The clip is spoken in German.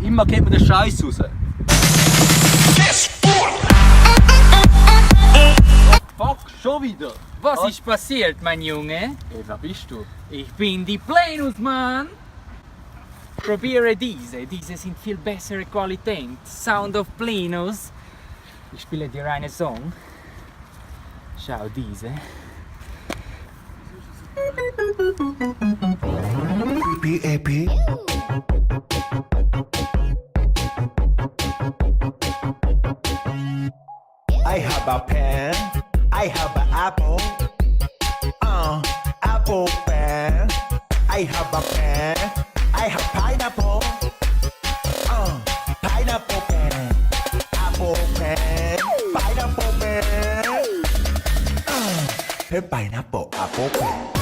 Immer geht mir der Scheiß raus. Fuck, schon wieder. Was ist passiert, mein Junge? Ey, wer bist du? Ich bin die Plenus, Mann! Probiere diese sind viel bessere Qualität. Sound of Plenus. Ich spiele dir einen Song. Schau diese. EP. I have a pen, I have an apple, apple pen. I have a pen, I have pineapple, pineapple pen, apple pen, pineapple pen, pineapple, apple pen.